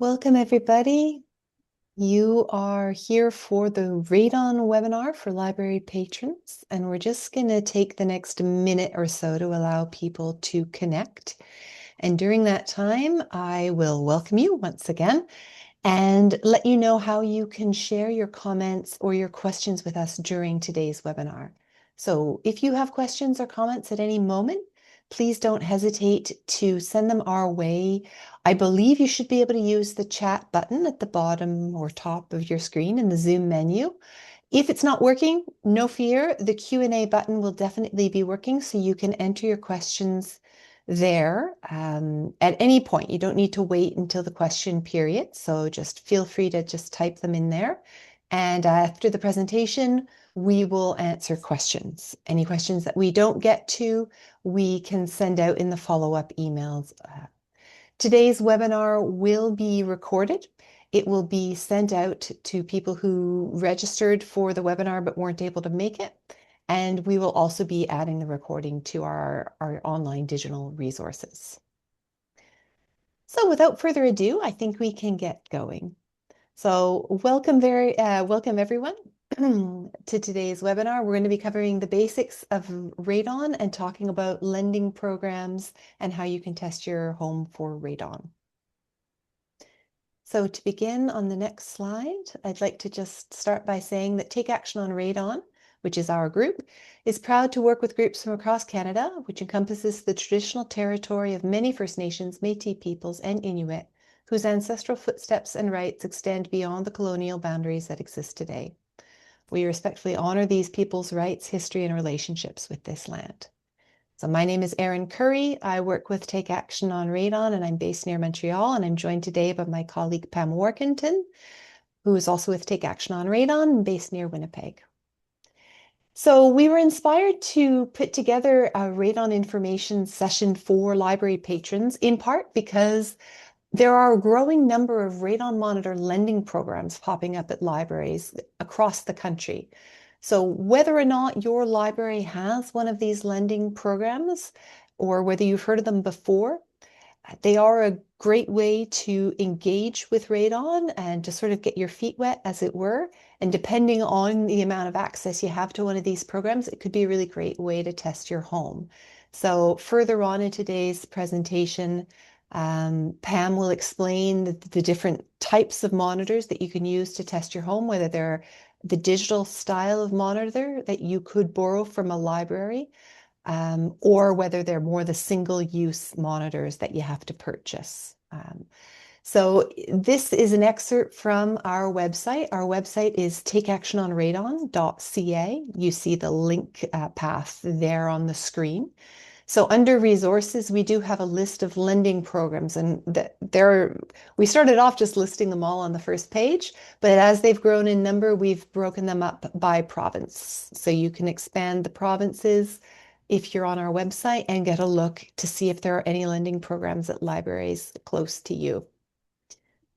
Welcome, everybody. You are here for the Radon webinar for library patrons, and we're just going to take the next minute or so to allow people to connect. And during that time, I will welcome you once again and let you know how you can share your comments or your questions with us during today's webinar. So if you have questions or comments at any moment, please don't hesitate to send them our way. I believe you should be able to use the chat button at the bottom or top of your screen in the Zoom menu. If it's not working, no fear, the Q&A button will definitely be working, so you can enter your questions there at any point. You don't need to wait until the question period, so just feel free to just type them in there. And after the presentation, we will answer questions. Any questions that we don't get to, we can send out in the follow-up emails. Today's webinar will be recorded. It will be sent out to people who registered for the webinar but weren't able to make it. And we will also be adding the recording to our online digital resources. So without further ado, I think we can get going. So welcome everyone to today's webinar. We're going to be covering the basics of radon and talking about lending programs and how you can test your home for radon. So to begin on the next slide, I'd like to just start by saying that Take Action on Radon, which is our group, is proud to work with groups from across Canada, which encompasses the traditional territory of many First Nations, Métis peoples, and Inuit, whose ancestral footsteps and rights extend beyond the colonial boundaries that exist today. We respectfully honor these people's rights, history, and relationships with this land. So my name is Erin Curry. I work with Take Action on Radon, and I'm based near Montreal, and I'm joined today by my colleague Pam Workington, who is also with Take Action on Radon, based near Winnipeg. So we were inspired to put together a radon information session for library patrons, in part because there are a growing number of radon monitor lending programs popping up at libraries across the country. So whether or not your library has one of these lending programs, or whether you've heard of them before, they are a great way to engage with radon and to sort of get your feet wet, as it were. And depending on the amount of access you have to one of these programs, it could be a really great way to test your home. So further on in today's presentation, Pam will explain the different types of monitors that you can use to test your home, whether they're the digital style of monitor that you could borrow from a library, or whether they're more the single-use monitors that you have to purchase. So this is an excerpt from our website. Our website is takeactiononradon.ca. You see the link path there on the screen. So under resources, we do have a list of lending programs, and we started off just listing them all on the first page, but as they've grown in number, we've broken them up by province. So you can expand the provinces if you're on our website and get a look to see if there are any lending programs at libraries close to you.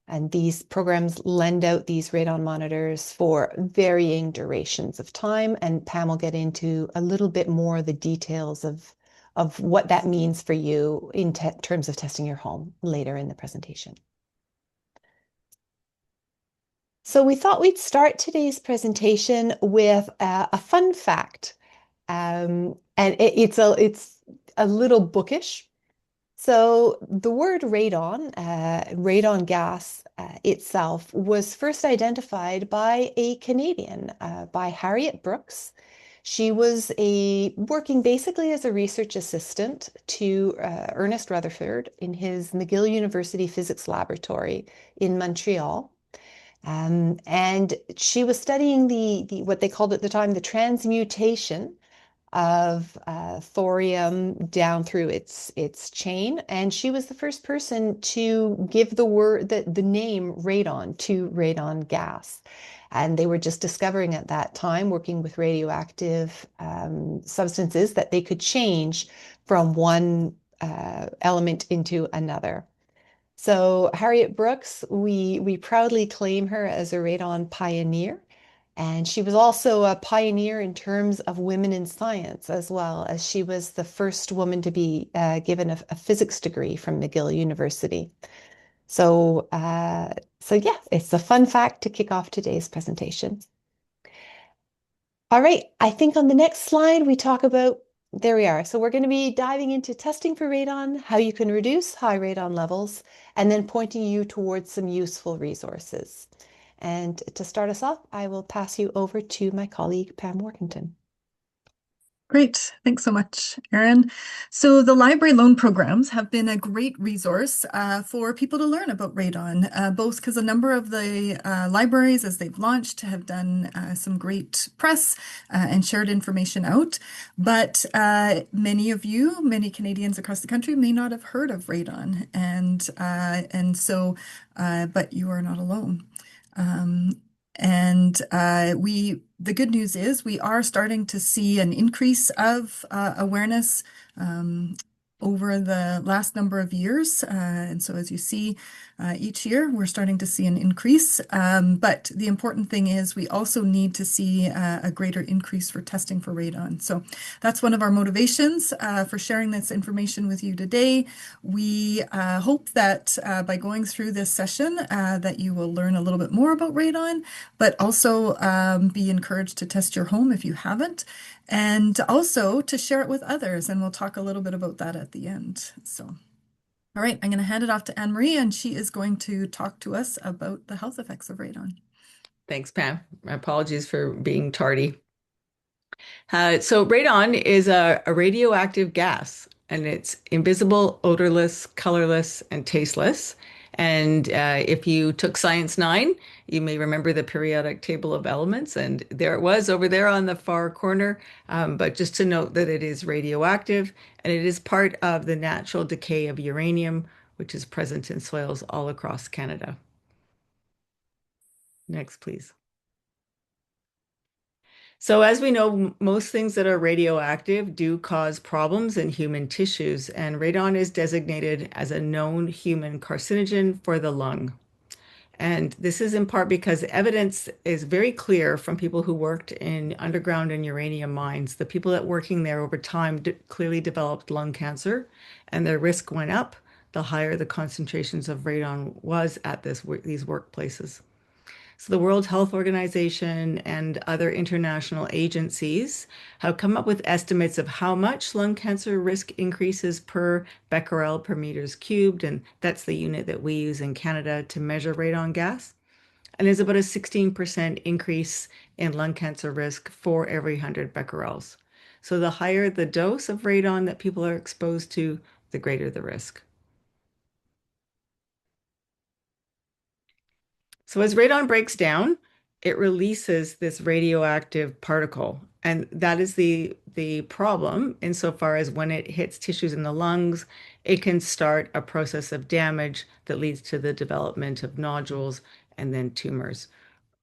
And these programs lend out these radon monitors for varying durations of time, and Pam will get into a little bit more the details of what that means for you in terms of testing your home later in the presentation. So we thought we'd start today's presentation with a fun fact. And it's a little bookish. So the word radon, radon gas itself, was first identified by a Canadian, by Harriet Brooks. She was working basically as a research assistant to Ernest Rutherford in his McGill University Physics Laboratory in Montreal. And she was studying the what they called at the time the transmutation of thorium down through its chain, and she was the first person to give the name radon to radon gas. And they were just discovering at that time, working with radioactive substances, that they could change from one element into another. So Harriet Brooks, we proudly claim her as a radon pioneer. And she was also a pioneer in terms of women in science, as well, as she was the first woman to be given a physics degree from McGill University. So, so yeah, it's a fun fact to kick off today's presentation. All right, I think on the next slide we talk about, there we are. So we're going to be diving into testing for radon, how you can reduce high radon levels, and then pointing you towards some useful resources. And to start us off, I will pass you over to my colleague, Pam Workington. Great. Thanks so much, Erin. So the library loan programs have been a great resource for people to learn about radon, both because a number of the libraries, as they've launched, have done some great press and shared information out. But many of you, many Canadians across the country, may not have heard of radon, but you are not alone. Um, the good news is we are starting to see an increase of awareness over the last number of years. And so as you see, each year we're starting to see an increase. But the important thing is we also need to see a greater increase for testing for radon. So that's one of our motivations for sharing this information with you today. We hope that by going through this session that you will learn a little bit more about radon, but also be encouraged to test your home if you haven't, and also to share it with others. And we'll talk a little bit about that at the end. So, all right, I'm going to hand it off to Anne Marie, and she is going to talk to us about the health effects of radon. Thanks, Pam. My apologies for being tardy. So radon is a radioactive gas, and it's invisible, odorless, colorless, and tasteless. And if you took Science 9, you may remember the periodic table of elements, and there it was over there on the far corner. But just to note that it is radioactive, and it is part of the natural decay of uranium, which is present in soils all across Canada. Next, please. So as we know, most things that are radioactive do cause problems in human tissues, and radon is designated as a known human carcinogen for the lung. And this is in part because evidence is very clear from people who worked in underground and uranium mines. The people that working there over time clearly developed lung cancer, and their risk went up the higher the concentrations of radon was at these workplaces. So the World Health Organization and other international agencies have come up with estimates of how much lung cancer risk increases per becquerel per meters cubed, and that's the unit that we use in Canada to measure radon gas. And there's about a 16% increase in lung cancer risk for every 100 becquerels. So the higher the dose of radon that people are exposed to, the greater the risk. So as radon breaks down, it releases this radioactive particle. And that is the problem insofar as when it hits tissues in the lungs, it can start a process of damage that leads to the development of nodules and then tumors.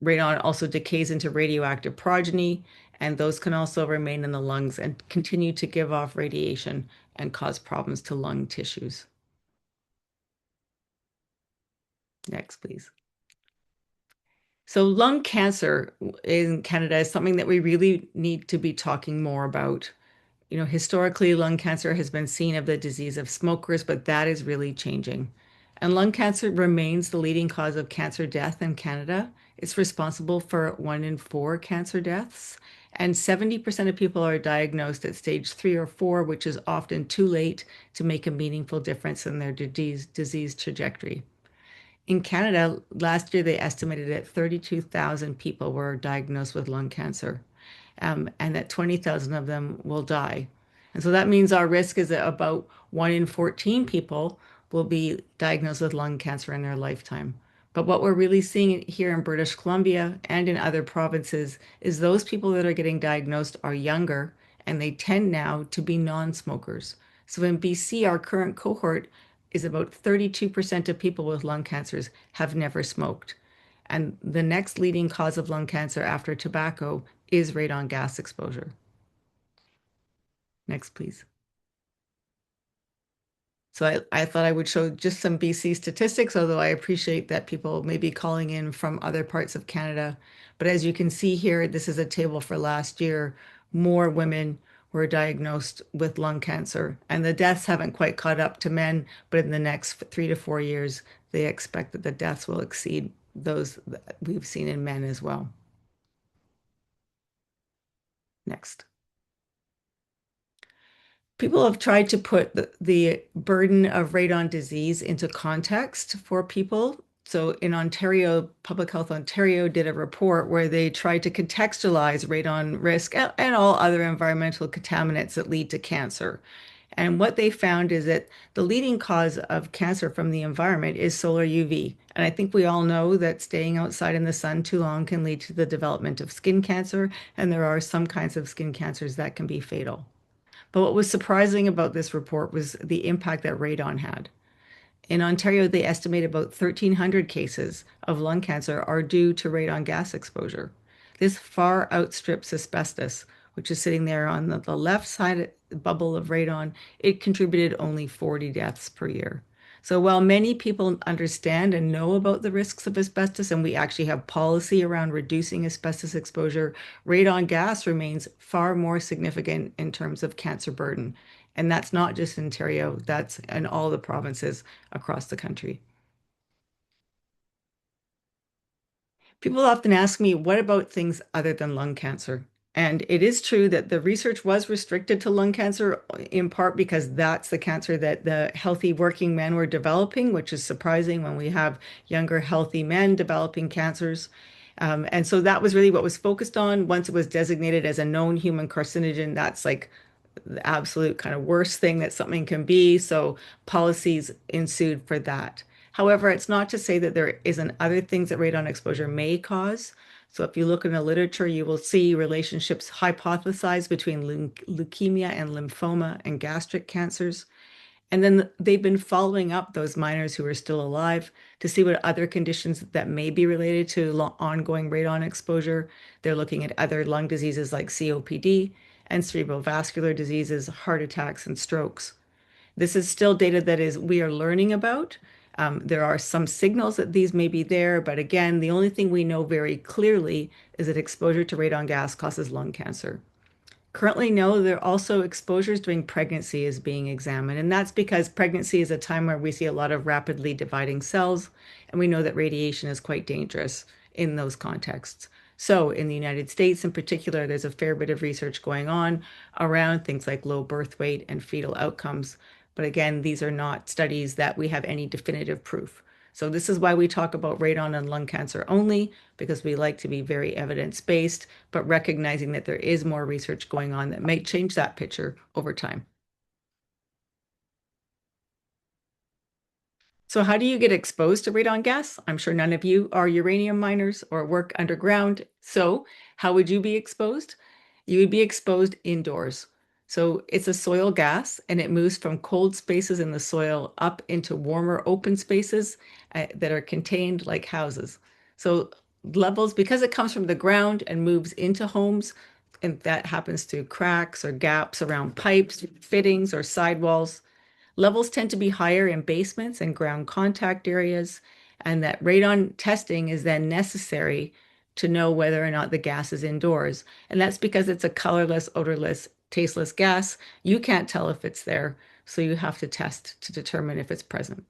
Radon also decays into radioactive progeny, and those can also remain in the lungs and continue to give off radiation and cause problems to lung tissues. Next, please. So lung cancer in Canada is something that we really need to be talking more about. You know, historically, lung cancer has been seen as the disease of smokers, but that is really changing. And lung cancer remains the leading cause of cancer death in Canada. It's responsible for 1 in 4 cancer deaths. And 70% of people are diagnosed at stage 3 or 4, which is often too late to make a meaningful difference in their disease trajectory. In Canada, last year they estimated that 32,000 people were diagnosed with lung cancer, and that 20,000 of them will die. And so that means our risk is that about 1 in 14 people will be diagnosed with lung cancer in their lifetime. But what we're really seeing here in British Columbia and in other provinces is those people that are getting diagnosed are younger, and they tend now to be non-smokers. So in BC, our current cohort is about 32% of people with lung cancers have never smoked. And the next leading cause of lung cancer after tobacco is radon gas exposure. Next, please. So I thought I would show just some BC statistics, although I appreciate that people may be calling in from other parts of Canada. But as you can see here, this is a table for last year. More women were diagnosed with lung cancer, and the deaths haven't quite caught up to men, but in the next 3 to 4 years, they expect that the deaths will exceed those that we've seen in men as well. Next. People have tried to put the burden of radon disease into context for people. So in Ontario, Public Health Ontario did a report where they tried to contextualize radon risk and all other environmental contaminants that lead to cancer. And what they found is that the leading cause of cancer from the environment is solar UV. And I think we all know that staying outside in the sun too long can lead to the development of skin cancer, and there are some kinds of skin cancers that can be fatal. But what was surprising about this report was the impact that radon had. In Ontario, they estimate about 1,300 cases of lung cancer are due to radon gas exposure. This far outstrips asbestos, which is sitting there on the left side bubble of radon. It contributed only 40 deaths per year. So while many people understand and know about the risks of asbestos, and we actually have policy around reducing asbestos exposure, radon gas remains far more significant in terms of cancer burden. And that's not just in Ontario, that's in all the provinces across the country. People often ask me, what about things other than lung cancer? And it is true that the research was restricted to lung cancer in part because that's the cancer that the healthy working men were developing, which is surprising when we have younger, healthy men developing cancers. And so that was really what was focused on. Once it was designated as a known human carcinogen, that's like the absolute kind of worst thing that something can be. So policies ensued for that. However, it's not to say that there isn't other things that radon exposure may cause. So if you look in the literature, you will see relationships hypothesized between leukemia and lymphoma and gastric cancers. And then they've been following up those miners who are still alive to see what other conditions that may be related to ongoing radon exposure. They're looking at other lung diseases like COPD and cerebrovascular diseases, heart attacks, and strokes. This is still data that is we are learning about. There are some signals that these may be there, but again, the only thing we know very clearly is that exposure to radon gas causes lung cancer. Currently, no, there are also exposures during pregnancy is being examined, and that's because pregnancy is a time where we see a lot of rapidly dividing cells, and we know that radiation is quite dangerous in those contexts. So, in the United States in particular, there's a fair bit of research going on around things like low birth weight and fetal outcomes. But again, these are not studies that we have any definitive proof. So, this is why we talk about radon and lung cancer only, because we like to be very evidence-based, but recognizing that there is more research going on that may change that picture over time. So how do you get exposed to radon gas? I'm sure none of you are uranium miners or work underground. So how would you be exposed? You would be exposed indoors. So it's a soil gas and it moves from cold spaces in the soil up into warmer open spaces that are contained like houses. So levels, because it comes from the ground and moves into homes, and that happens through cracks or gaps around pipes, fittings, or sidewalls. Levels tend to be higher in basements and ground contact areas, and that radon testing is then necessary to know whether or not the gas is indoors. And that's because it's a colorless, odorless, tasteless gas. You can't tell if it's there, so you have to test to determine if it's present.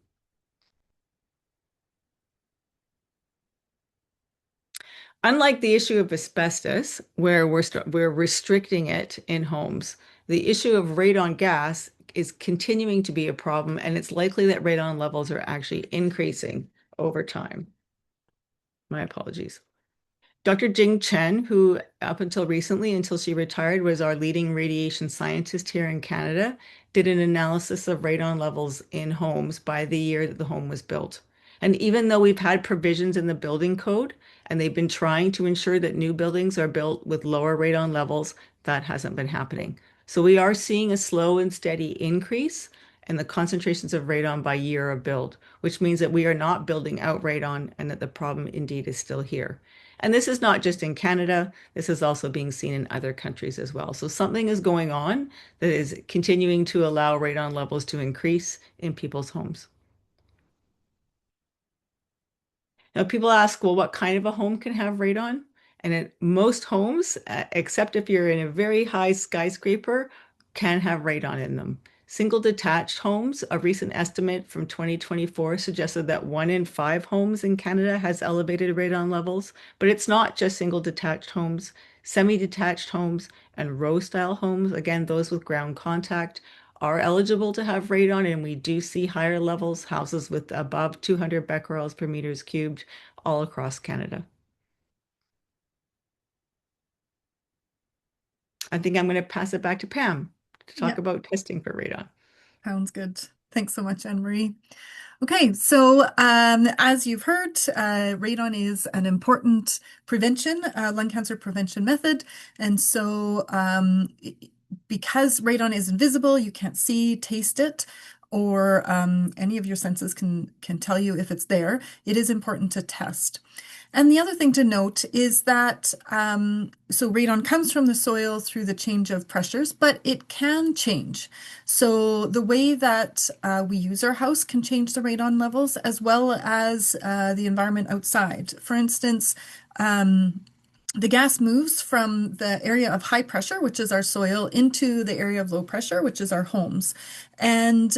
Unlike the issue of asbestos, where we're restricting it in homes, the issue of radon gas is continuing to be a problem, and it's likely that radon levels are actually increasing over time. My apologies. Dr. Jing Chen, who up until recently, until she retired, was our leading radiation scientist here in Canada, did an analysis of radon levels in homes by the year that the home was built. And even though we've had provisions in the building code and they've been trying to ensure that new buildings are built with lower radon levels, that hasn't been happening. So we are seeing a slow and steady increase in the concentrations of radon by year of build, which means that we are not building out radon and that the problem indeed is still here. And this is not just in Canada, this is also being seen in other countries as well. So something is going on that is continuing to allow radon levels to increase in people's homes. Now, people ask, well, what kind of a home can have radon? And most homes, except if you're in a very high skyscraper, can have radon in them. Single detached homes, a recent estimate from 2024 suggested that 1 in 5 homes in Canada has elevated radon levels, but it's not just single detached homes. Semi-detached homes and row-style homes, again, those with ground contact, are eligible to have radon, and we do see higher levels, houses with above 200 becquerels per meters cubed all across Canada. I think I'm going to pass it back to Pam to talk Yeah, about testing for radon. sounds good. Thanks so much, Anne-Marie. Okay, so as you've heard, radon is an important lung cancer prevention method. And so because radon is invisible, you can't see, taste it, or any of your senses can tell you if it's there, it is important to test. And the other thing to note is that so radon comes from the soil through the change of pressures, but it can change. So the way that we use our house can change the radon levels as well as the environment outside. For instance, the gas moves from the area of high pressure, which is our soil, into the area of low pressure, which is our homes. And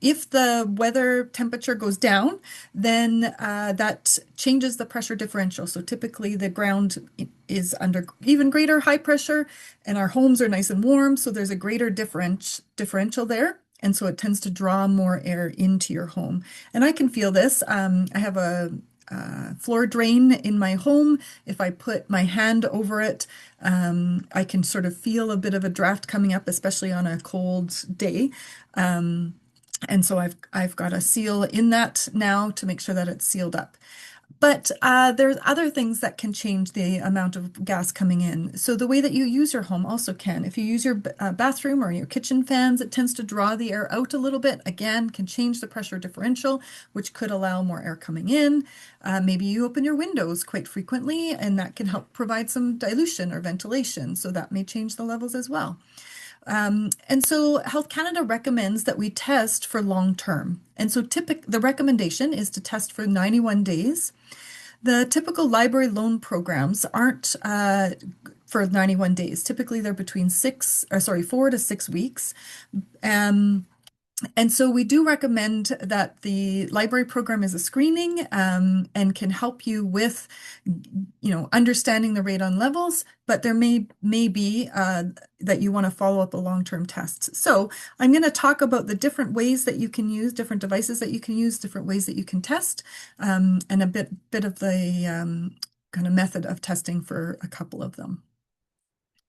if the weather temperature goes down, then that changes the pressure differential. So typically the ground is under even greater high pressure, and our homes are nice and warm. So there's a greater differential there. And so it tends to draw more air into your home. And I can feel this. I have a floor drain in my home. If I put my hand over it, I can sort of feel a bit of a draft coming up, especially on a cold day. And so I've got a seal in that now to make sure that it's sealed up. But there's other things that can change the amount of gas coming in. So the way that you use your home also can. If you use your bathroom or your kitchen fans, it tends to draw the air out a little bit. Again, can change the pressure differential, which could allow more air coming in. Maybe you open your windows quite frequently, and that can help provide some dilution or ventilation. So that may change the levels as well. And so Health Canada recommends that we test for long term. And so the recommendation is to test for 91 days. The typical library loan programs aren't for 91 days. Typically, they're between 4 to 6 weeks. And so we do recommend that the library program is a screening and can help you with, understanding the radon levels, but there may be that you want to follow up a long-term test. So I'm going to talk about the different ways that you can use, different devices that you can use, different ways that you can test, and a bit of the kind of method of testing for a couple of them.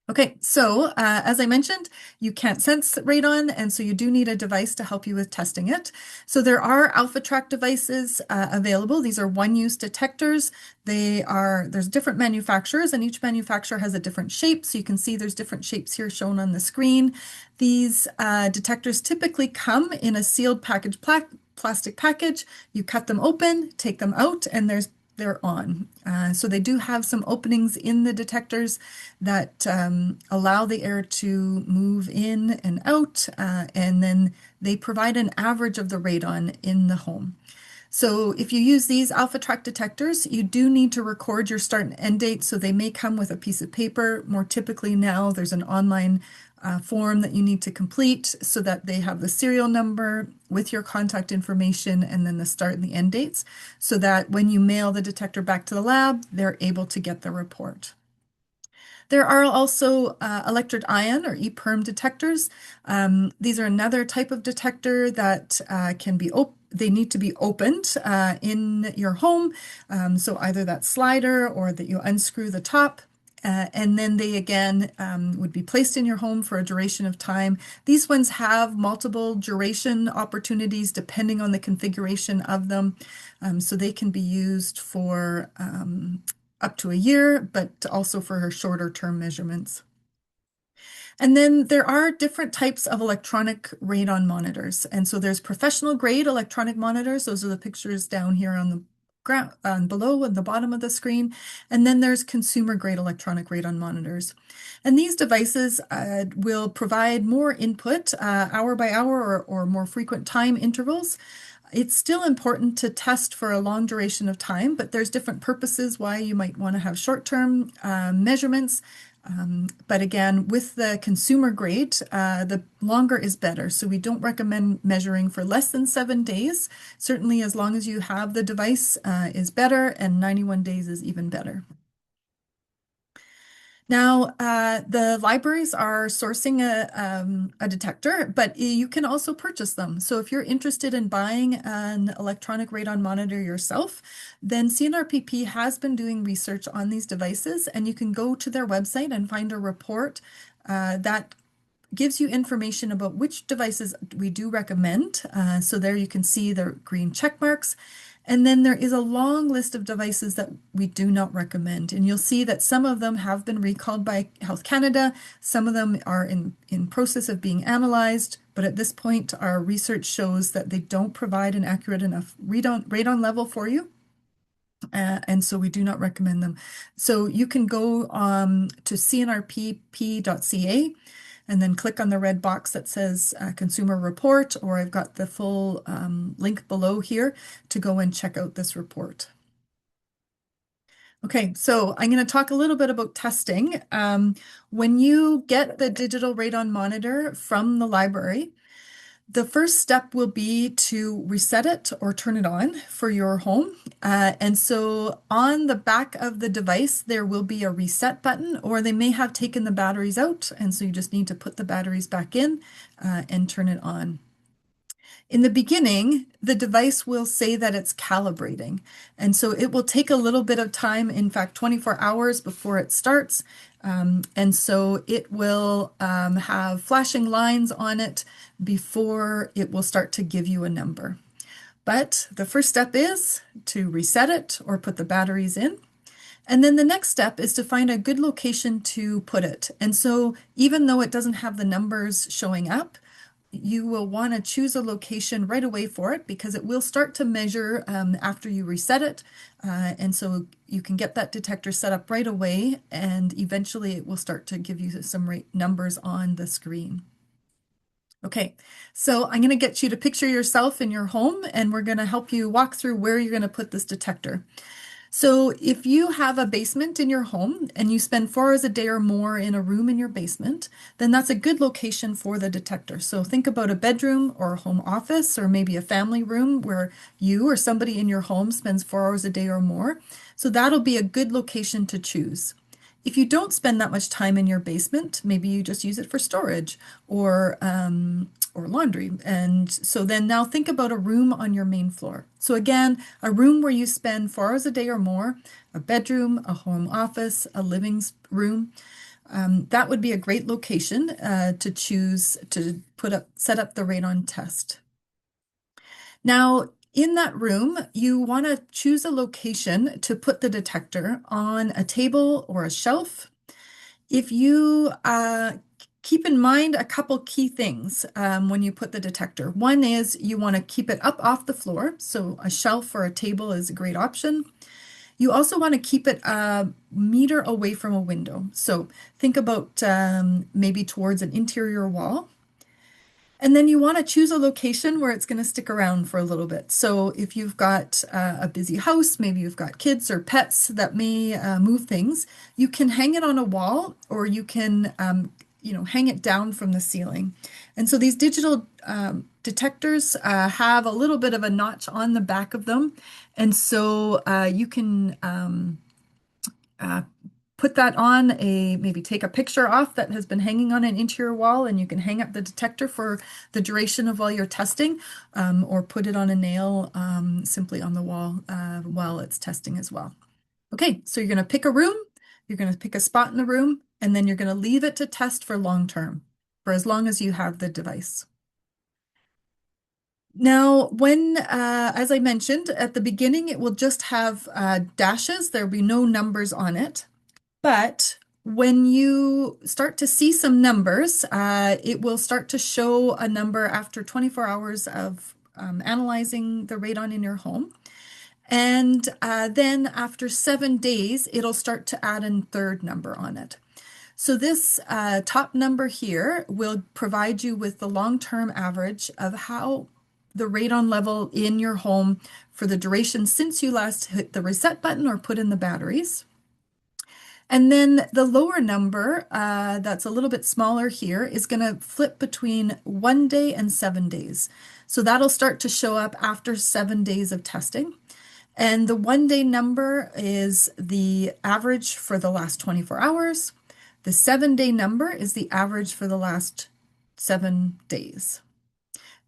Okay, so as I mentioned, you can't sense radon, and so you do need a device to help you with testing it. So there are AlphaTrack devices available. These are one-use detectors. There's different manufacturers, and each manufacturer has a different shape. So you can see there's different shapes here shown on the screen. These detectors typically come in a sealed plastic package. You cut them open, take them out, and they're on. So they do have some openings in the detectors that allow the air to move in and out, and then they provide an average of the radon in the home. So if you use these AlphaTrack detectors, you do need to record your start and end date. So they may come with a piece of paper. More typically now, there's an online form that you need to complete so that they have the serial number with your contact information and then the start and the end dates, so that when you mail the detector back to the lab, they're able to get the report. There are also electric ion or EPERM detectors. These are another type of detector that they need to be opened in your home. So either that slider or that you unscrew the top. And then they again would be placed in your home for a duration of time. These ones have multiple duration opportunities depending on the configuration of them. So they can be used for up to a year, but also for shorter term measurements. And then there are different types of electronic radon monitors. And so there's professional grade electronic monitors. Those are the pictures down here on the ground, below at the bottom of the screen. And then there's consumer grade electronic radon monitors. And these devices will provide more input hour by hour or more frequent time intervals. It's still important to test for a long duration of time, but there's different purposes why you might want to have short-term measurements. But again, with the consumer grade, the longer is better. So we don't recommend measuring for less than 7 days. Certainly, as long as you have the device, is better, and 91 days is even better. Now, the libraries are sourcing a detector, but you can also purchase them. So if you're interested in buying an electronic radon monitor yourself, then CNRPP has been doing research on these devices, and you can go to their website and find a report that gives you information about which devices we do recommend. So there you can see the green check marks. And then there is a long list of devices that we do not recommend. And you'll see that some of them have been recalled by Health Canada. Some of them are in process of being analyzed. But at this point, our research shows that they don't provide an accurate enough radon level for you. And so we do not recommend them. So you can go to cnrpp.ca and then click on the red box that says Consumer Report, or I've got the full link below here to go and check out this report. Okay, so I'm going to talk a little bit about testing. When you get the digital radon monitor from the library, the first step will be to reset it or turn it on for your home. And so on the back of the device, there will be a reset button, or they may have taken the batteries out. And so you just need to put the batteries back in and turn it on. In the beginning, the device will say that it's calibrating. And so it will take a little bit of time, in fact, 24 hours before it starts. And so it will have flashing lines on it before it will start to give you a number. But the first step is to reset it or put the batteries in. And then the next step is to find a good location to put it. And so even though it doesn't have the numbers showing up, you will want to choose a location right away for it, because it will start to measure after you reset it. And so you can get that detector set up right away, and eventually it will start to give you some numbers on the screen. Okay, so I'm going to get you to picture yourself in your home, and we're going to help you walk through where you're going to put this detector. So if you have a basement in your home and you spend 4 hours a day or more in a room in your basement, then that's a good location for the detector. So think about a bedroom or a home office, or maybe a family room where you or somebody in your home spends 4 hours a day or more. So that'll be a good location to choose. If you don't spend that much time in your basement, maybe you just use it for storage or laundry. And so then now think about a room on your main floor. So again, a room where you spend 4 hours a day or more, a bedroom, a home office, a living room. That would be a great location to choose to set up the radon test. Now, in that room, you want to choose a location to put the detector on a table or a shelf. If you keep in mind a couple key things when you put the detector. One is you want to keep it up off the floor, so a shelf or a table is a great option. You also want to keep it a meter away from a window. So think about maybe towards an interior wall. And then you want to choose a location where it's going to stick around for a little bit. So if you've got a busy house, maybe you've got kids or pets that may move things, you can hang it on a wall, or you can hang it down from the ceiling. And so these digital detectors have a little bit of a notch on the back of them. And so you can put that on maybe take a picture off that has been hanging on an interior wall, and you can hang up the detector for the duration of while you're testing, or put it on a nail simply on the wall while it's testing as well. Okay, so you're going to pick a room, you're going to pick a spot in the room, and then you're going to leave it to test for long term, for as long as you have the device. Now, as I mentioned at the beginning, it will just have dashes. There'll be no numbers on it. But when you start to see some numbers, it will start to show a number after 24 hours of analyzing the radon in your home. And then after 7 days, it'll start to add a third number on it. So this top number here will provide you with the long-term average of how the radon level in your home for the duration since you last hit the reset button or put in the batteries. And then the lower number, that's a little bit smaller here, is going to flip between 1 day and 7 days. So that'll start to show up after 7 days of testing. And the 1 day number is the average for the last 24 hours. The 7 day number is the average for the last 7 days.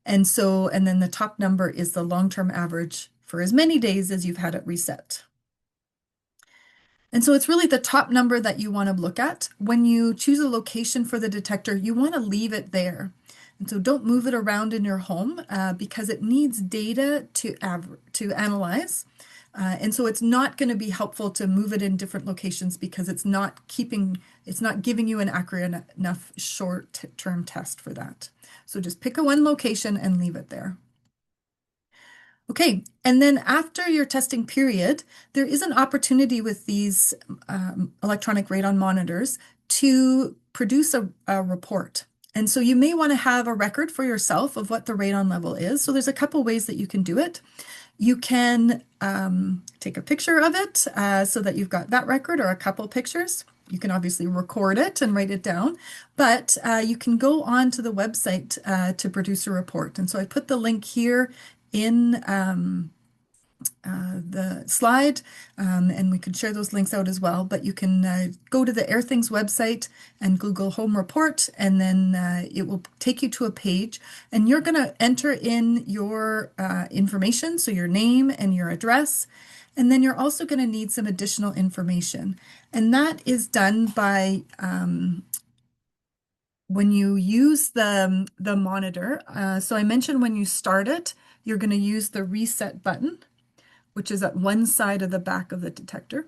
And then the top number is the long-term average for as many days as you've had it reset. And so it's really the top number that you want to look at. When you choose a location for the detector, you want to leave it there. And so don't move it around in your home because it needs data to analyze. And so it's not going to be helpful to move it in different locations because it's not giving you an accurate enough short-term test for that. So just pick a one location and leave it there. Okay, and then after your testing period, there is an opportunity with these electronic radon monitors to produce a report. And so you may want to have a record for yourself of what the radon level is. So there's a couple ways that you can do it. You can take a picture of it so that you've got that record or a couple pictures. You can obviously record it and write it down, but you can go on to the website to produce a report. And so I put the link here in the slide, and we can share those links out as well. But you can go to the Airthings website and Google Home Report, and then it will take you to a page, and you're going to enter in your information, so your name and your address. And then you're also going to need some additional information. And that is done by when you use the monitor. So I mentioned when you start it, you're going to use the reset button, which is at one side of the back of the detector.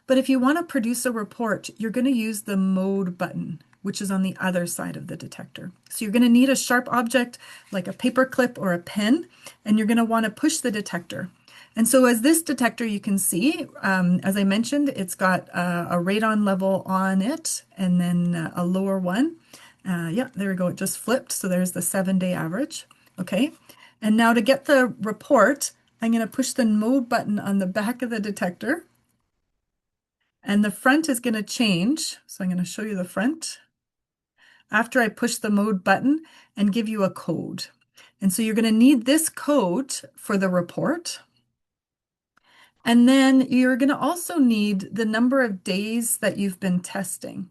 But if you want to produce a report, you're going to use the mode button, which is on the other side of the detector. So you're going to need a sharp object like a paper clip or a pen, and you're going to want to push the detector. And so as this detector, you can see, as I mentioned, it's got a radon level on it and then a lower one. Yeah, there we go. It just flipped. So there's the 7-day average. Okay. And now to get the report, I'm going to push the mode button on the back of the detector. And the front is going to change. So I'm going to show you the front after I push the mode button and give you a code. And so you're going to need this code for the report. And then you're going to also need the number of days that you've been testing.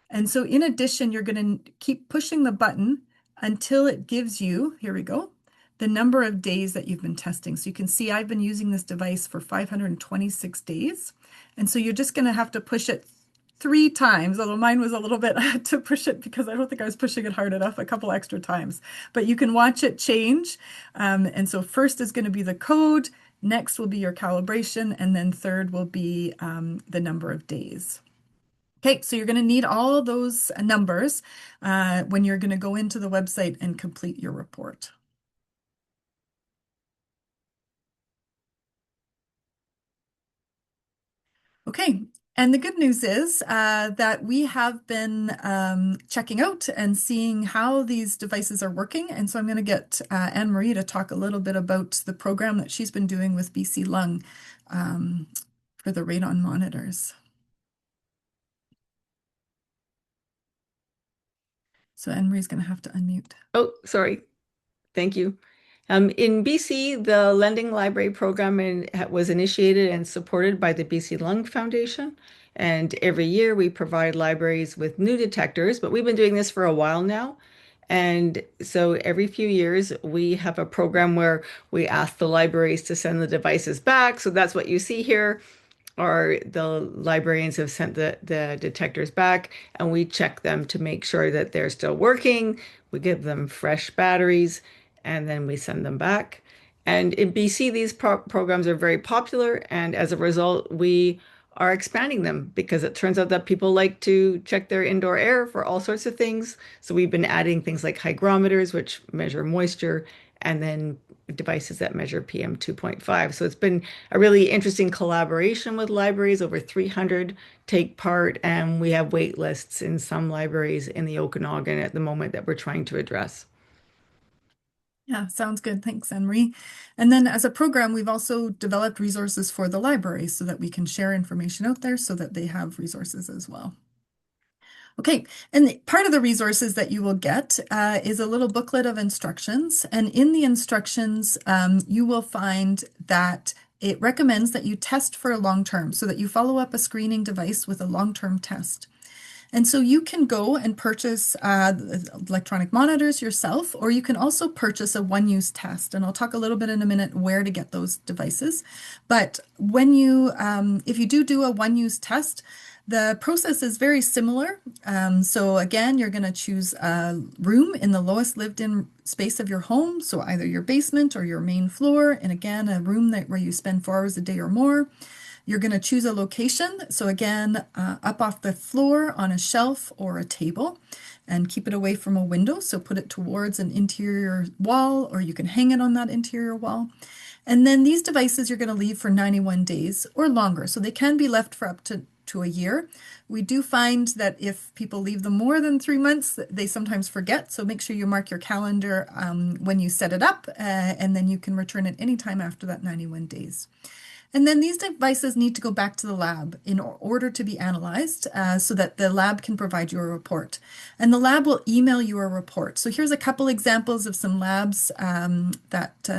And so in addition, you're going to keep pushing the button until it gives you, here we go, the number of days that you've been testing. So you can see I've been using this device for 526 days. And so you're just going to have to push it 3 times, although mine was a little bit to push it because I don't think I was pushing it hard enough, a couple extra times. But you can watch it change. And so first is going to be the code, next will be your calibration, and then third will be the number of days. Okay, so you're going to need all of those numbers when you're going to go into the website and complete your report. Okay, and the good news is that we have been checking out and seeing how these devices are working. And so I'm going to get Anne-Marie to talk a little bit about the program that she's been doing with BC Lung for the radon monitors. So Anne-Marie's going to have to unmute. Oh, sorry. Thank you. In BC, the Lending Library program was initiated and supported by the BC Lung Foundation. And every year we provide libraries with new detectors, but we've been doing this for a while now. And so every few years we have a program where we ask the libraries to send the devices back. So that's what you see here. Or the librarians have sent the detectors back and we check them to make sure that they're still working. We give them fresh batteries and then we send them back. And in BC, these programs are very popular. And as a result, we are expanding them because it turns out that people like to check their indoor air for all sorts of things. So we've been adding things like hygrometers, which measure moisture, and then devices that measure PM 2.5. So it's been a really interesting collaboration with libraries. Over 300 take part, and we have wait lists in some libraries in the Okanagan at the moment that we're trying to address. Yeah, sounds good. Thanks, Anne-Marie. And then as a program, we've also developed resources for the library so that we can share information out there so that they have resources as well. Okay, and part of the resources that you will get is a little booklet of instructions. And in the instructions, you will find that it recommends that you test for a long term so that you follow up a screening device with a long-term test. And so you can go and purchase electronic monitors yourself, or you can also purchase a one-use test. And I'll talk a little bit in a minute where to get those devices. But when you, if you do a one-use test, the process is very similar. So again, you're going to choose a room in the lowest lived-in space of your home, so either your basement or your main floor, and again, a room where you spend 4 hours a day or more. You're going to choose a location. So again, up off the floor on a shelf or a table, and keep it away from a window. So put it towards an interior wall, or you can hang it on that interior wall. And then these devices you're going to leave for 91 days or longer. So they can be left for up to a year. We do find that if people leave them more than 3 months, they sometimes forget. So make sure you mark your calendar when you set it up, and then you can return it anytime after that 91 days. And then these devices need to go back to the lab in order to be analyzed so that the lab can provide you a report. And the lab will email you a report. So here's a couple examples of some labs that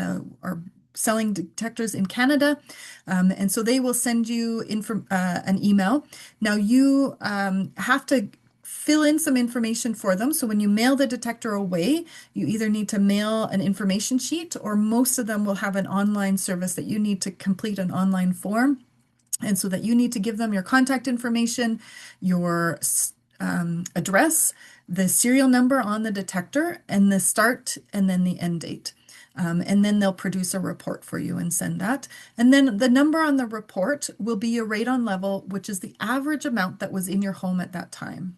are selling detectors in Canada. And so they will send you an email. Now you have to fill in some information for them. So when you mail the detector away, you either need to mail an information sheet, or most of them will have an online service that you need to complete an online form. And so that you need to give them your contact information, your address, the serial number on the detector, and the start and then the end date. And then they'll produce a report for you and send that. And then the number on the report will be your radon level, which is the average amount that was in your home at that time.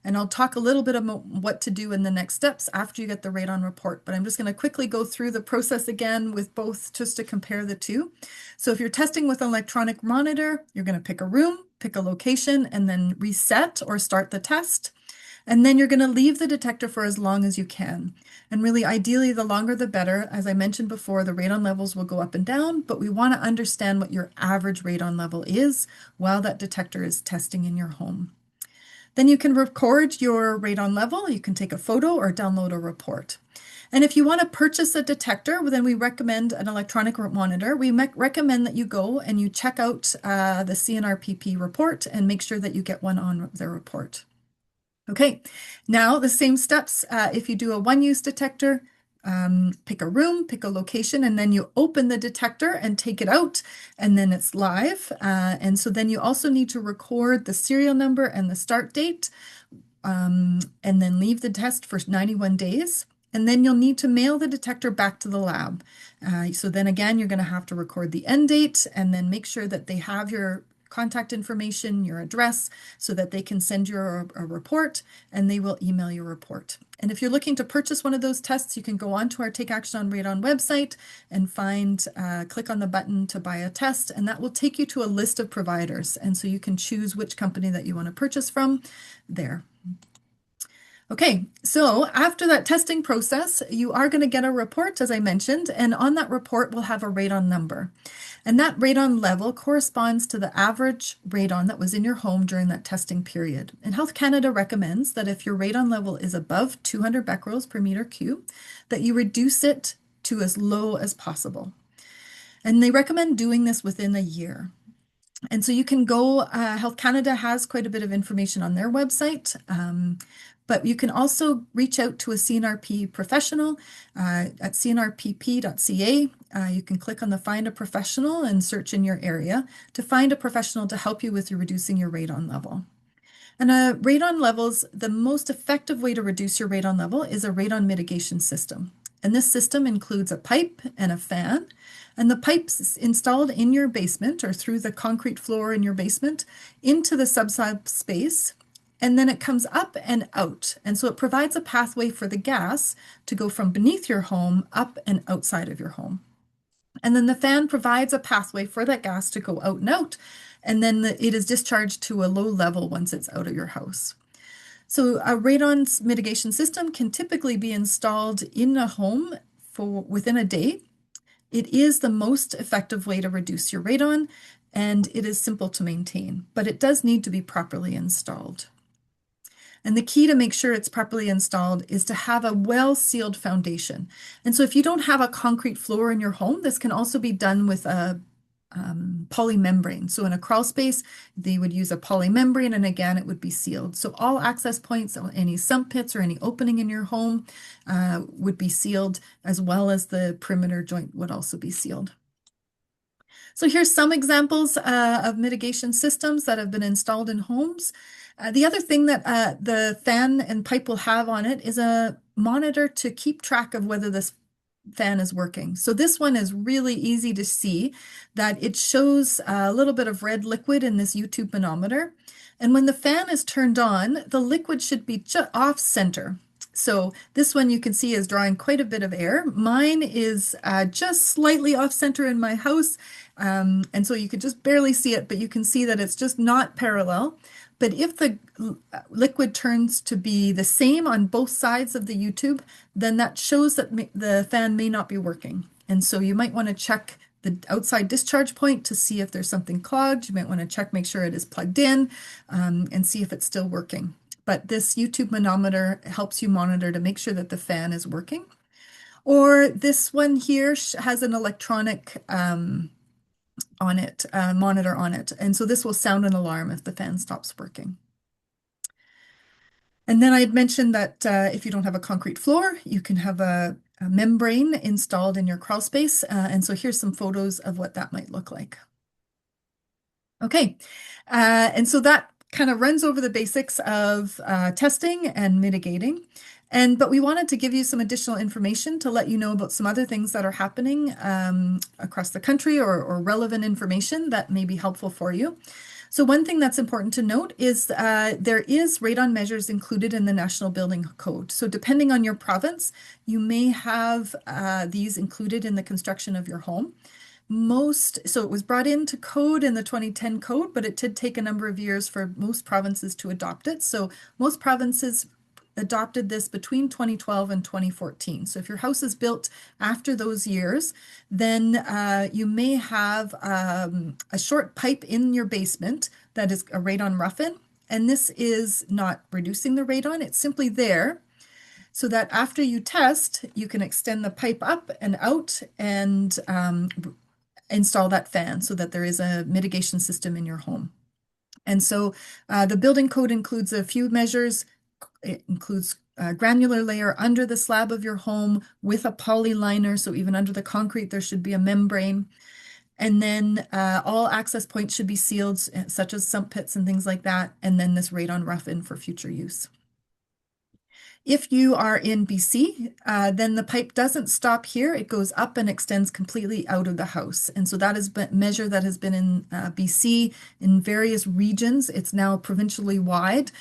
And I'll talk a little bit about what to do in the next steps after you get the radon report, but I'm just going to quickly go through the process again with both just to compare the two. So if you're testing with an electronic monitor, you're going to pick a room, pick a location, and then reset or start the test. And then you're going to leave the detector for as long as you can. And really, ideally, the longer the better. As I mentioned before, the radon levels will go up and down, but we want to understand what your average radon level is while that detector is testing in your home. Then you can record your radon level. You can take a photo or download a report. And if you want to purchase a detector, then we recommend an electronic monitor. We recommend that you go and you check out the CNRPP report and make sure that you get one on the report. Okay, now the same steps. If you do a one-use detector, pick a room, pick a location, and then you open the detector and take it out, and then it's live. And so then you also need to record the serial number and the start date, and then leave the test for 91 days. And then you'll need to mail the detector back to the lab. So then again, you're going to have to record the end date and then make sure that they have your contact information, your address, so that they can send you a report, and they will email your report. And if you're looking to purchase one of those tests, you can go onto our Take Action on Radon website and click on the button to buy a test, and that will take you to a list of providers. And so you can choose which company that you want to purchase from there. Okay, so after that testing process, you are going to get a report, as I mentioned, and on that report we'll have a radon number. And that radon level corresponds to the average radon that was in your home during that testing period. And Health Canada recommends that if your radon level is above 200 becquerels per meter cube, that you reduce it to as low as possible. And they recommend doing this within a year. And so you can go, Health Canada has quite a bit of information on their website, but you can also reach out to a CNRP professional at cnrpp.ca. You can click on the Find a Professional and search in your area to find a professional to help you with reducing your radon level. And radon levels, the most effective way to reduce your radon level is a radon mitigation system. And this system includes a pipe and a fan. And the pipe's installed in your basement or through the concrete floor in your basement into the subslab space. And then it comes up and out. And so it provides a pathway for the gas to go from beneath your home up and outside of your home. And then the fan provides a pathway for that gas to go out and out. And then it is discharged to a low level once it's out of your house. So a radon mitigation system can typically be installed in a home for within a day. It is the most effective way to reduce your radon, and it is simple to maintain, but it does need to be properly installed. And the key to make sure it's properly installed is to have a well-sealed foundation. And so if you don't have a concrete floor in your home, this can also be done with a polymembrane. So in a crawl space, they would use a polymembrane, and again, it would be sealed. So all access points, any sump pits or any opening in your home would be sealed, as well as the perimeter joint would also be sealed. So here's some examples of mitigation systems that have been installed in homes. The other thing that the fan and pipe will have on it is a monitor to keep track of whether this fan is working. So this one is really easy to see that it shows a little bit of red liquid in this YouTube manometer. And when the fan is turned on, the liquid should be off center. So this one you can see is drawing quite a bit of air. Mine is just slightly off center in my house. And so you could just barely see it, but you can see that it's just not parallel. But if the liquid turns to be the same on both sides of the YouTube, then that shows that the fan may not be working. And so you might want to check the outside discharge point to see if there's something clogged. You might want to check, make sure it is plugged in, and see if it's still working. But this YouTube manometer helps you monitor to make sure that the fan is working. Or this one here has an electronic monitor on it. And so this will sound an alarm if the fan stops working. And then I had mentioned that if you don't have a concrete floor, you can have a membrane installed in your crawl space. And so here's some photos of what that might look like. Okay, and so that kind of runs over the basics of testing and mitigating. But we wanted to give you some additional information to let you know about some other things that are happening across the country, or relevant information that may be helpful for you. So one thing that's important to note is there is radon measures included in the National Building Code. So depending on your province, you may have these included in the construction of your home. So it was brought into code in the 2010 code, but it did take a number of years for most provinces to adopt it. So most provinces adopted this between 2012 and 2014. So if your house is built after those years, then you may have a short pipe in your basement that is a radon rough-in. And this is not reducing the radon, it's simply there so that after you test, you can extend the pipe up and out and install that fan so that there is a mitigation system in your home. And so the building code includes a few measures. It includes a granular layer under the slab of your home with a poly liner. So even under the concrete, there should be a membrane. And then all access points should be sealed, such as sump pits and things like that. And then this radon rough-in for future use. If you are in BC, then the pipe doesn't stop here. It goes up and extends completely out of the house. And so that is a measure that has been in BC in various regions. It's now provincially wide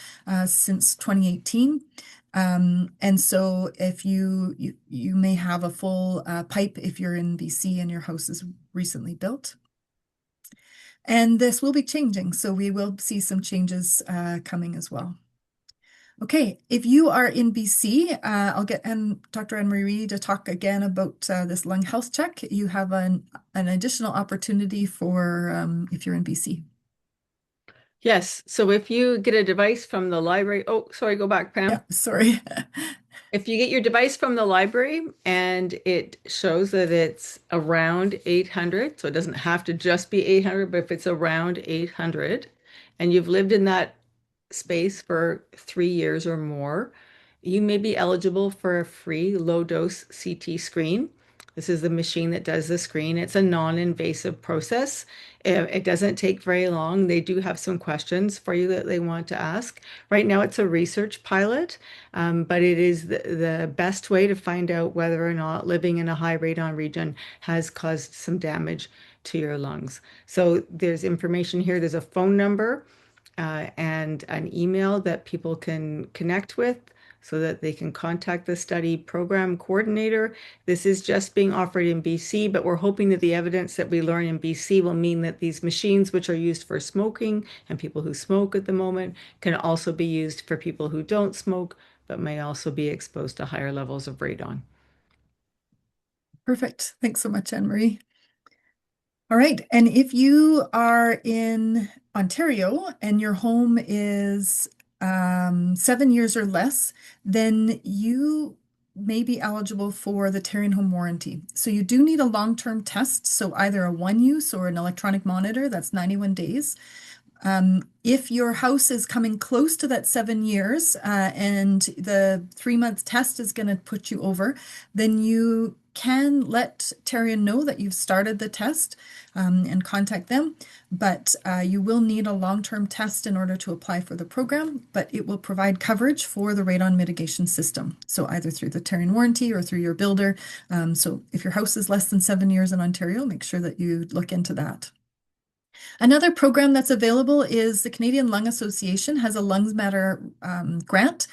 since 2018. And so if you may have a full pipe if you're in BC and your house is recently built. And this will be changing. So we will see some changes coming as well. Okay, if you are in BC, I'll get Dr. Anne-Marie to talk again about this lung health check. You have an additional opportunity for if you're in BC. Yes, so if you get a device from the library, oh, sorry, go back, Pam. Yeah, sorry. If you get your device from the library and it shows that it's around 800, so it doesn't have to just be 800, but if it's around 800 and you've lived in that space for 3 years or more, you may be eligible for a free low-dose CT screen. This is the machine that does the screen. It's a non-invasive process. It doesn't take very long. They do have some questions for you that they want to ask. Right now, it's a research pilot, but it is the best way to find out whether or not living in a high radon region has caused some damage to your lungs. So there's information here. There's a phone number and an email that people can connect with so that they can contact the study program coordinator. This is just being offered in BC, but we're hoping that the evidence that we learn in BC will mean that these machines, which are used for smoking and people who smoke at the moment, can also be used for people who don't smoke, but may also be exposed to higher levels of radon. Perfect. Thanks so much, Anne Marie. All right. And if you are in Ontario and your home is 7 years or less, then you may be eligible for the Terran Home Warranty. So you do need a long-term test, so either a one use or an electronic monitor, that's 91 days. If your house is coming close to that 7 years and the 3 month test is going to put you over, then you can let Terrian know that you've started the test and contact them. But you will need a long-term test in order to apply for the program, but it will provide coverage for the radon mitigation system. So either through the Terrian warranty or through your builder. So if your house is less than 7 years in Ontario, make sure that you look into that. Another program that's available is the Canadian Lung Association has a Lungs Matter grant.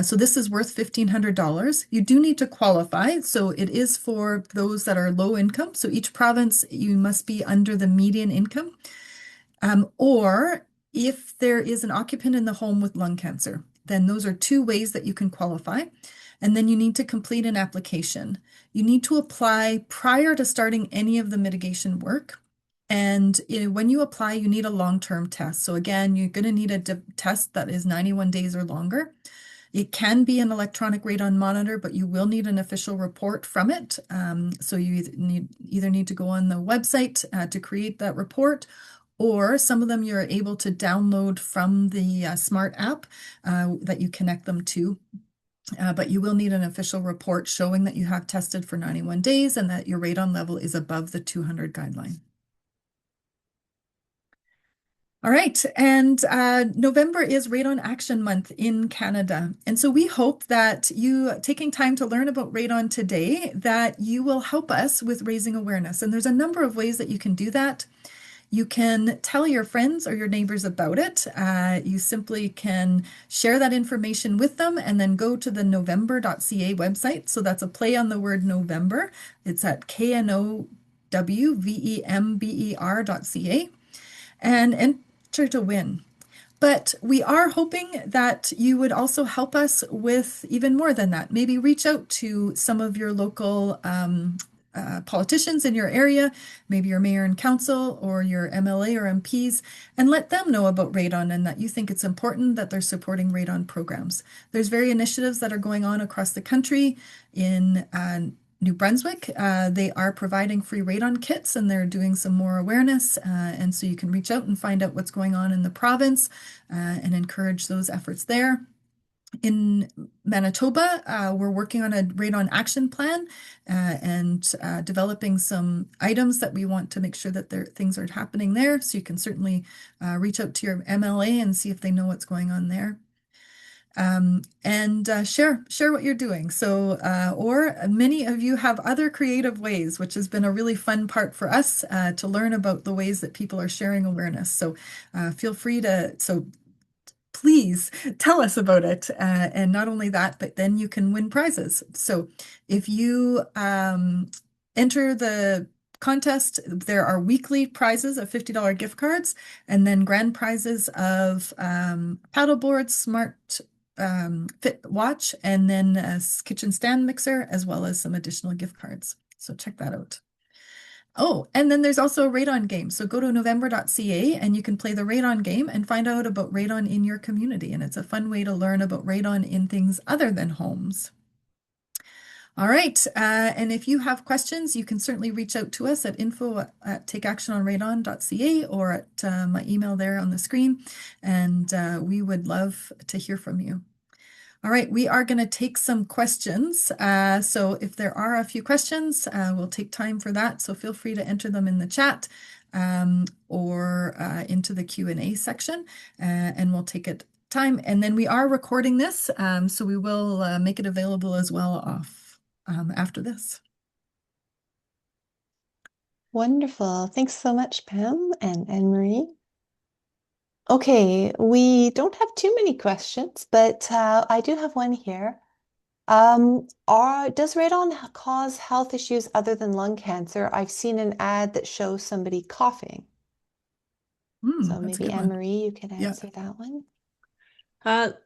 So this is worth $1,500. You do need to qualify. So it is for those that are low income. So each province, you must be under the median income. Or if there is an occupant in the home with lung cancer, then those are two ways that you can qualify. And then you need to complete an application. You need to apply prior to starting any of the mitigation work. And when you apply, you need a long-term test. So again, you're going to need a test that is 91 days or longer. It can be an electronic radon monitor, but you will need an official report from it. So you either need to go on the website to create that report, or some of them you're able to download from the smart app that you connect them to. But you will need an official report showing that you have tested for 91 days and that your radon level is above the 200 guideline. All right, and November is Radon Action Month in Canada. And so we hope that you taking time to learn about radon today, that you will help us with raising awareness. And there's a number of ways that you can do that. You can tell your friends or your neighbors about it. You simply can share that information with them and then go to the november.ca website. So that's a play on the word November. It's at knowvember.ca and enter to win. But we are hoping that you would also help us with even more than that. Maybe reach out to some of your local politicians in your area, maybe your mayor and council or your MLA or MPs, and let them know about radon and that you think it's important that they're supporting radon programs. There's various initiatives that are going on across the country. In New Brunswick, they are providing free radon kits and they're doing some more awareness. And so you can reach out and find out what's going on in the province and encourage those efforts there. In Manitoba, we're working on a radon action plan and developing some items that we want to make sure that things are happening there. So you can certainly reach out to your MLA and see if they know what's going on there. And share what you're doing. So, or many of you have other creative ways, which has been a really fun part for us to learn about the ways that people are sharing awareness. So feel free to, please tell us about it. And not only that, but then you can win prizes. So if you enter the contest, there are weekly prizes of $50 gift cards and then grand prizes of paddleboard, smart fit watch, and then a kitchen stand mixer, as well as some additional gift cards. So check that out. Oh, and then there's also a radon game. So go to november.ca and you can play the radon game and find out about radon in your community. And it's a fun way to learn about radon in things other than homes. All right, and if you have questions, you can certainly reach out to us at info@takeactiononradon.ca or at my email there on the screen, and we would love to hear from you. All right, we are going to take some questions. So if there are a few questions, we'll take time for that. So feel free to enter them in the chat or into the Q&A section, and we'll take it time. And then we are recording this, so we will make it available as well after this. Wonderful. Thanks so much, Pam and Anne-Marie. Okay, we don't have too many questions, but I do have one here. Does radon cause health issues other than lung cancer? I've seen an ad that shows somebody coughing. So maybe Anne-Marie, you could answer that one.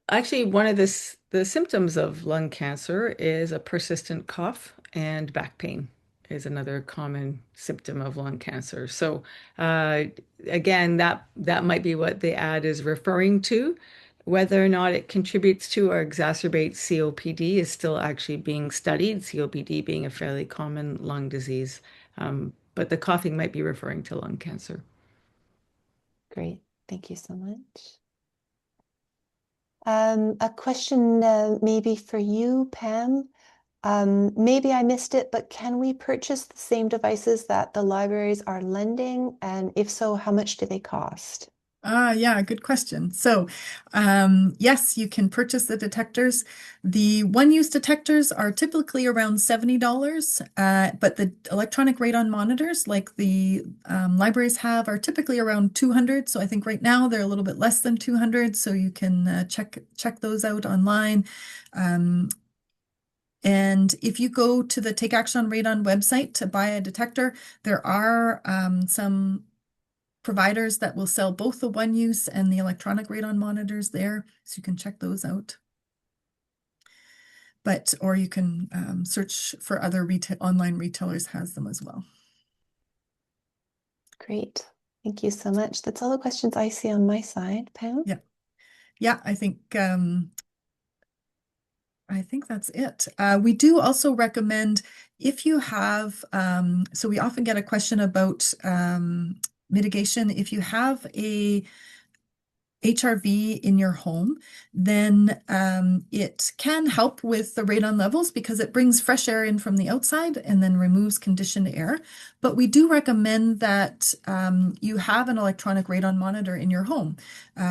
Actually, one of the symptoms of lung cancer is a persistent cough and back pain. is another common symptom of lung cancer. So again, that might be what the ad is referring to. Whether or not it contributes to or exacerbates COPD is still actually being studied, COPD being a fairly common lung disease. But the coughing might be referring to lung cancer. Great. Thank you so much. A question maybe for you, Pam. Maybe I missed it, but can we purchase the same devices that the libraries are lending? And if so, how much do they cost? Yeah, good question. So, yes, you can purchase the detectors. The one-use detectors are typically around $70, but the electronic radon monitors, like the libraries have, are typically around 200. So I think right now they're a little bit less than 200. So you can check those out online. And if you go to the Take Action on Radon website to buy a detector, there are some providers that will sell both the one use and the electronic radon monitors there, so you can check those out. Or you can search for other online retailers has them as well. Great. Thank you so much. That's all the questions I see on my side, Pam. Yeah, I think that's it. We do also recommend if you have, so we often get a question about mitigation. If you have a HRV in your home, then it can help with the radon levels because it brings fresh air in from the outside and then removes conditioned air. But we do recommend that you have an electronic radon monitor in your home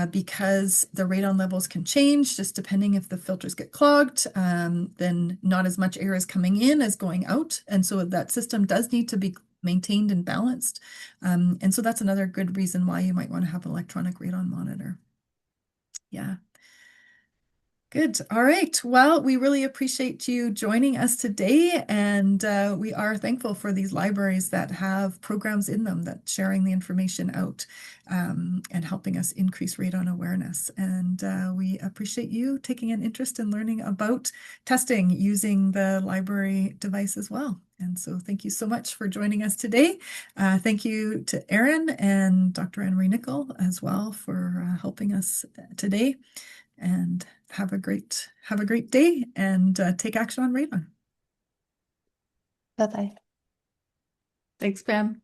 because the radon levels can change just depending if the filters get clogged, then not as much air is coming in as going out. And so that system does need to be maintained and balanced. And so that's another good reason why you might want to have an electronic radon monitor. Yeah. Good. All right. Well, we really appreciate you joining us today, and we are thankful for these libraries that have programs in them that sharing the information out and helping us increase radon awareness. And we appreciate you taking an interest in learning about testing using the library device as well. And so thank you so much for joining us today. Thank you to Erin and Dr. Anne Marie Nicol as well for helping us today. And have a great day and take action on radon. Bye-bye. Thanks, Pam.